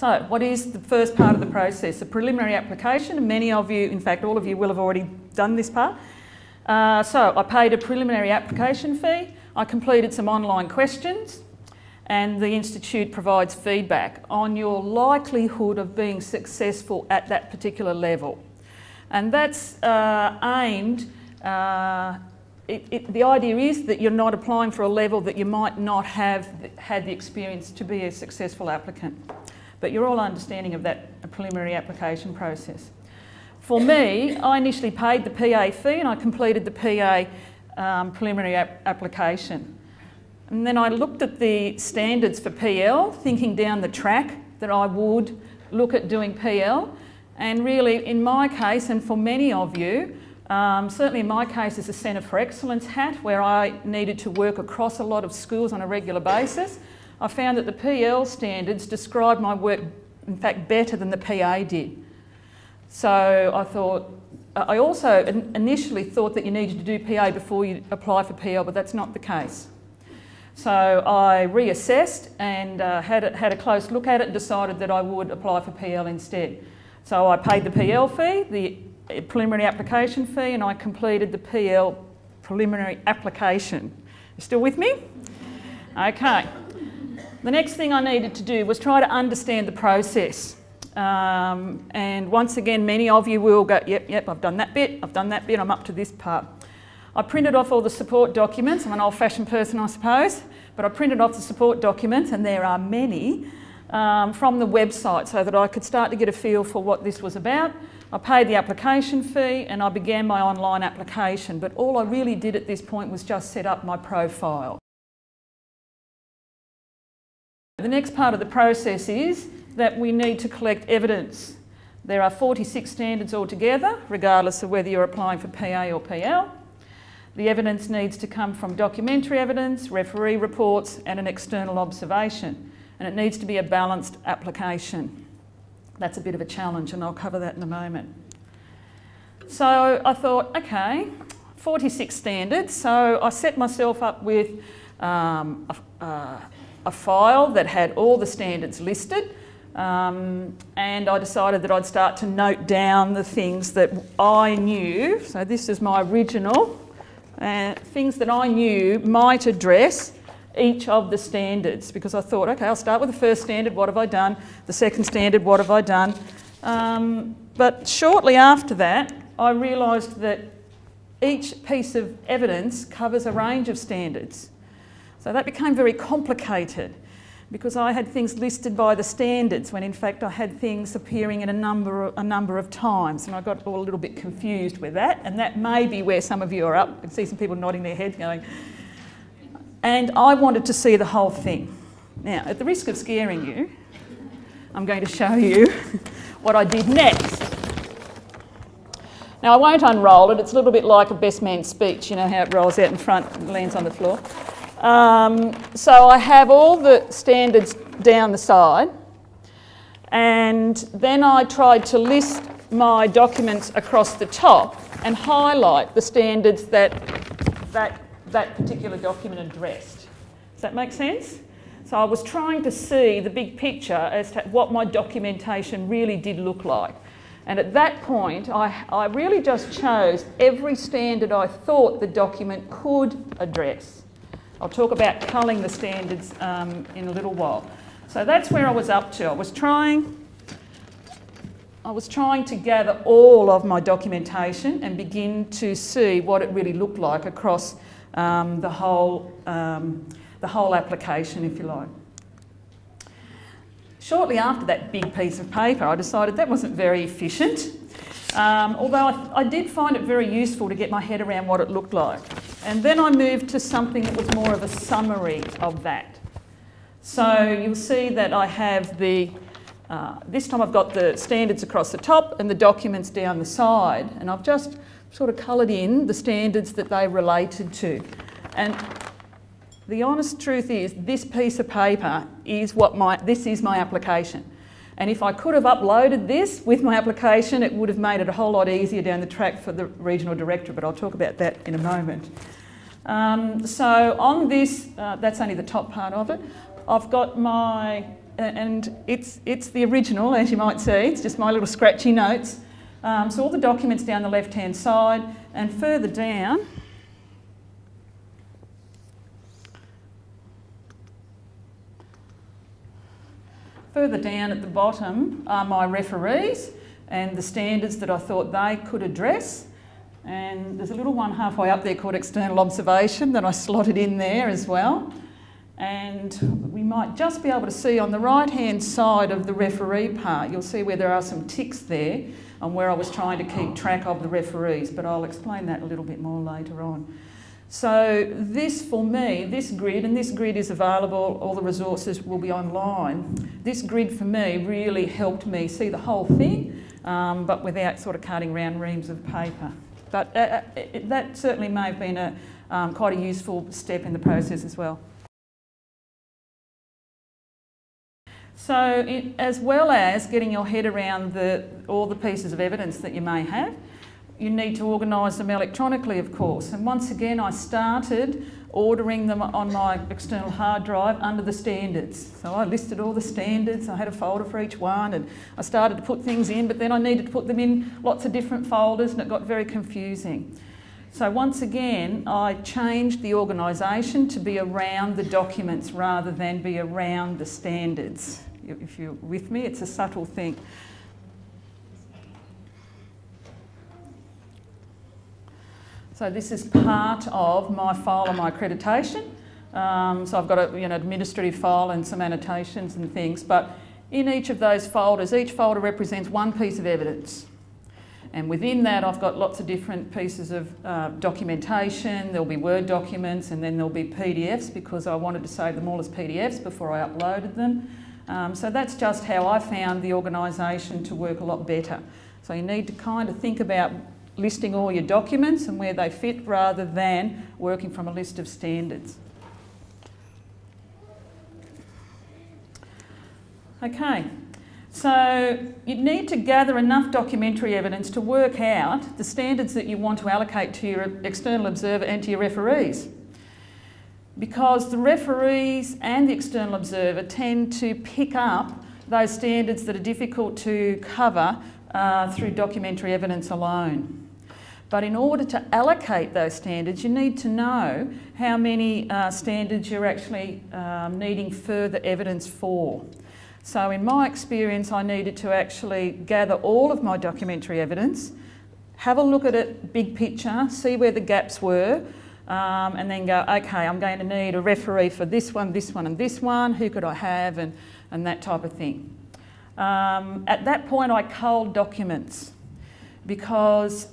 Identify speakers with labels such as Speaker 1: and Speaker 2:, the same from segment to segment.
Speaker 1: So what is the first part of the process? The preliminary application. Many of you, in fact all of you, will have already done this part. So I paid a preliminary application fee, I completed some online questions, and the Institute provides feedback on your likelihood of being successful at that particular level. And that's aimed, the idea is that you're not applying for a level that you might not have had the experience to be a successful applicant. But you're all understanding of that preliminary application process. For me, I initially paid the PA fee and I completed the PA preliminary application. And then I looked at the standards for PL, thinking down the track that I would look at doing PL. And really, in my case, and for many of you, certainly in my case as a Centre for Excellence hat, where I needed to work across a lot of schools on a regular basis, I found that the PL standards described my work, in fact, better than the PA did. So I thought, I also initially thought that you needed to do PA before you apply for PL, but that's not the case. So I reassessed and had a close look at it and decided that I would apply for PL instead. So I paid the PL fee, the preliminary application fee, and I completed the PL preliminary application. You still with me? Okay. The next thing I needed to do was try to understand the process. And once again, many of you will go, yep, I've done that bit, I'm up to this part. I printed off all the support documents. I'm an old-fashioned person, I suppose, but I printed off the support documents, and there are many, from the website so that I could start to get a feel for what this was about. I paid the application fee and I began my online application, but all I really did at this point was just set up my profile. The next part of the process is that we need to collect evidence. There are 46 standards altogether, regardless of whether you're applying for PA or PL. The evidence needs to come from documentary evidence, referee reports, and an external observation. And it needs to be a balanced application. That's a bit of a challenge, and I'll cover that in a moment. So I thought, okay, 46 standards. So I set myself up with a file that had all the standards listed, and I decided that I'd start to note down the things that I knew. So this is my original, things that I knew might address each of the standards, because I thought, okay, I'll start with the first standard, what have I done? The second standard, what have I done? But shortly after that, I realised that each piece of evidence covers a range of standards. So that became very complicated, because I had things listed by the standards when in fact I had things appearing in a number of times, and I got all a little bit confused with that, and that may be where some of you are up. I can see some people nodding their heads going, and I wanted to see the whole thing. Now, at the risk of scaring you, I'm going to show you what I did next. Now I won't unroll it, it's a little bit like a best man speech, you know how it rolls out in front and lands on the floor. So I have all the standards down the side, and then I tried to list my documents across the top and highlight the standards that particular document addressed. Does that make sense? So I was trying to see the big picture as to what my documentation really did look like. And at that point, I really just chose every standard I thought the document could address. I'll talk about culling the standards in a little while. So that's where I was up to. I was trying to gather all of my documentation and begin to see what it really looked like across the whole application, if you like. Shortly after that big piece of paper, I decided that wasn't very efficient, although I did find it very useful to get my head around what it looked like. And then I moved to something that was more of a summary of that. So you'll see that I have this time I've got the standards across the top and the documents down the side, and I've just sort of coloured in the standards that they related to. And the honest truth is, this piece of paper is this is my application. And if I could have uploaded this with my application, it would have made it a whole lot easier down the track for the regional director, but I'll talk about that in a moment. So on this, that's only the top part of it, I've got my and it's the original, as you might see. It's just my little scratchy notes. So all the documents down the left-hand side, and further down, at the bottom are my referees and the standards that I thought they could address. And there's a little one halfway up there called external observation that I slotted in there as well. And we might just be able to see on the right-hand side of the referee part, you'll see where there are some ticks there on where I was trying to keep track of the referees, but I'll explain that a little bit more later on. So this, for me, this grid, and this grid is available, all the resources will be online. This grid for me really helped me see the whole thing, but without sort of carting around reams of paper. But that certainly may have been quite a useful step in the process as well. So as well as getting your head around all the pieces of evidence that you may have, you need to organise them electronically, of course. And once again, I started ordering them on my external hard drive under the standards. So I listed all the standards, I had a folder for each one, and I started to put things in, but then I needed to put them in lots of different folders, and it got very confusing. So once again, I changed the organisation to be around the documents rather than be around the standards. If you're with me, it's a subtle thing. So this is part of my file on my accreditation. So I've got an administrative file and some annotations and things, but in each of those folders, each folder represents one piece of evidence. And within that, I've got lots of different pieces of documentation. There'll be Word documents, and then there'll be PDFs, because I wanted to save them all as PDFs before I uploaded them. So that's just how I found the organisation to work a lot better. So you need to kind of think about listing all your documents and where they fit rather than working from a list of standards. Okay, so you need to gather enough documentary evidence to work out the standards that you want to allocate to your external observer and to your referees. Because the referees and the external observer tend to pick up those standards that are difficult to cover through documentary evidence alone. But in order to allocate those standards, you need to know how many standards you're actually needing further evidence for. So in my experience, I needed to actually gather all of my documentary evidence, have a look at it big picture, see where the gaps were, and then go, okay, I'm going to need a referee for this one, and this one, who could I have, and that type of thing. At that point, I culled documents, because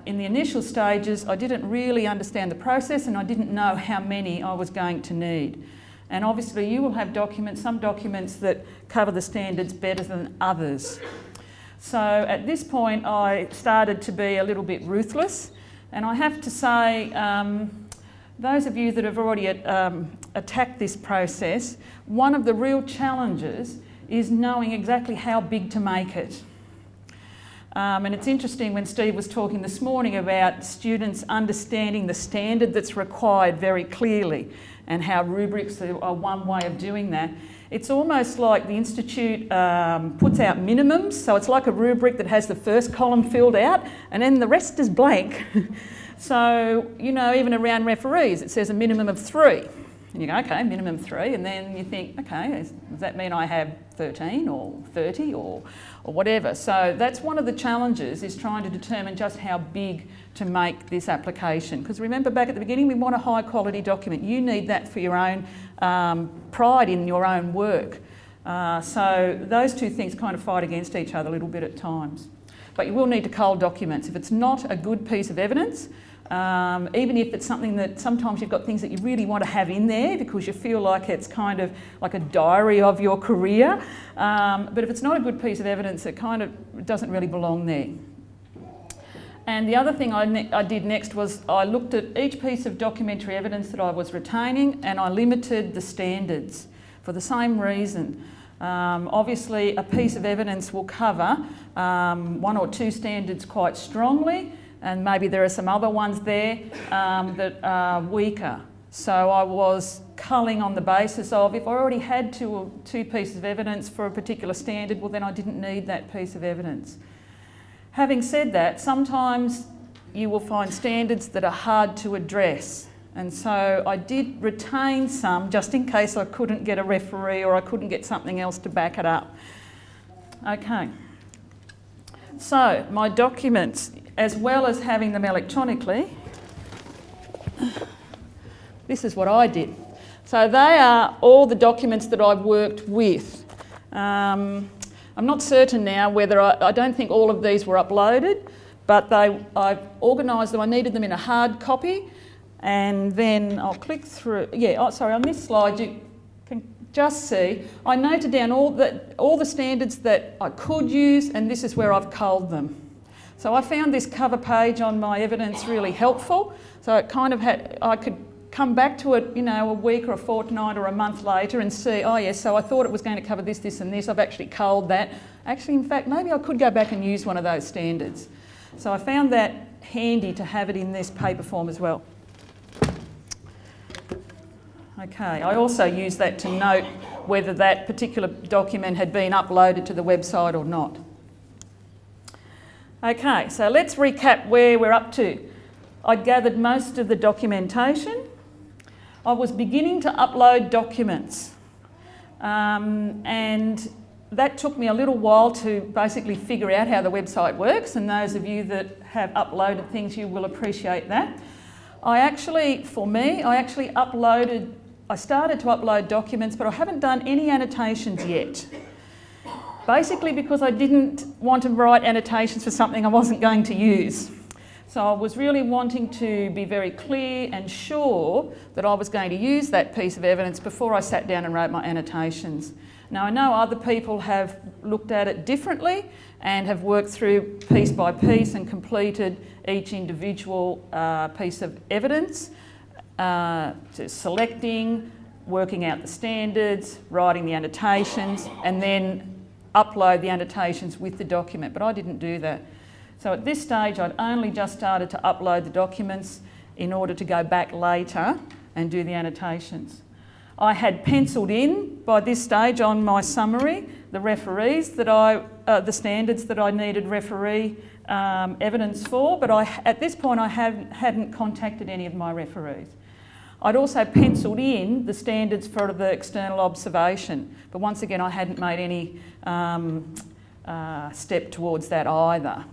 Speaker 1: in the initial stages I didn't really understand the process, and I didn't know how many I was going to need. And obviously you will have documents, some documents that cover the standards better than others. So at this point I started to be a little bit ruthless, and I have to say, those of you that have already attacked this process, one of the real challenges is knowing exactly how big to make it. And it's interesting when Steve was talking this morning about students understanding the standard that's required very clearly, and how rubrics are one way of doing that. It's almost like the Institute puts out minimums, so it's like a rubric that has the first column filled out and then the rest is blank. So, you know, even around referees it says a minimum of 3. And you go, okay, minimum 3, and then you think, okay, does that mean I have 13 or 30 or whatever? So that's one of the challenges, is trying to determine just how big to make this application. Because remember, back at the beginning, we want a high quality document. You need that for your own pride in your own work. So those two things kind of fight against each other a little bit at times. But you will need to cull documents. If it's not a good piece of evidence, even if it's something that sometimes you've got things that you really want to have in there because you feel like it's kind of like a diary of your career, but if it's not a good piece of evidence, it kind of doesn't really belong there. And the other thing I did next was I looked at each piece of documentary evidence that I was retaining, and I limited the standards for the same reason. Obviously a piece of evidence will cover 1 or 2 standards quite strongly, and maybe there are some other ones there that are weaker. So I was culling on the basis of, if I already had two pieces of evidence for a particular standard, well then I didn't need that piece of evidence. Having said that, sometimes you will find standards that are hard to address, and so I did retain some just in case I couldn't get a referee or I couldn't get something else to back it up. Okay, so my documents, as well as having them electronically, this is what I did. So they are all the documents that I've worked with. I'm not certain now whether I don't think all of these were uploaded, but I've organised them. I needed them in a hard copy, and then I'll click through. Yeah, oh, sorry, on this slide you can just see I noted down all the standards that I could use, and this is where I've culled them. So I found this cover page on my evidence really helpful. So it kind of I could come back to it, you know, a week or a fortnight or a month later and see, oh yes, so I thought it was going to cover this, this and this. I've actually culled that. Actually, in fact, maybe I could go back and use one of those standards. So I found that handy to have it in this paper form as well. Okay, I also used that to note whether that particular document had been uploaded to the website or not. Okay, so let's recap where we're up to. I'd gathered most of the documentation. I was beginning to upload documents, and that took me a little while to basically figure out how the website works, and those of you that have uploaded things, you will appreciate that. I started to upload documents, but I haven't done any annotations yet. Basically because I didn't want to write annotations for something I wasn't going to use. So I was really wanting to be very clear and sure that I was going to use that piece of evidence before I sat down and wrote my annotations. Now I know other people have looked at it differently and have worked through piece by piece and completed each individual piece of evidence, selecting, working out the standards, writing the annotations, and then upload the annotations with the document, but I didn't do that. So at this stage I'd only just started to upload the documents in order to go back later and do the annotations. I had penciled in by this stage on my summary the referees that the standards that I needed referee evidence for, but at this point I hadn't contacted any of my referees. I'd also penciled in the standards for the external observation, but once again I hadn't made any step towards that either.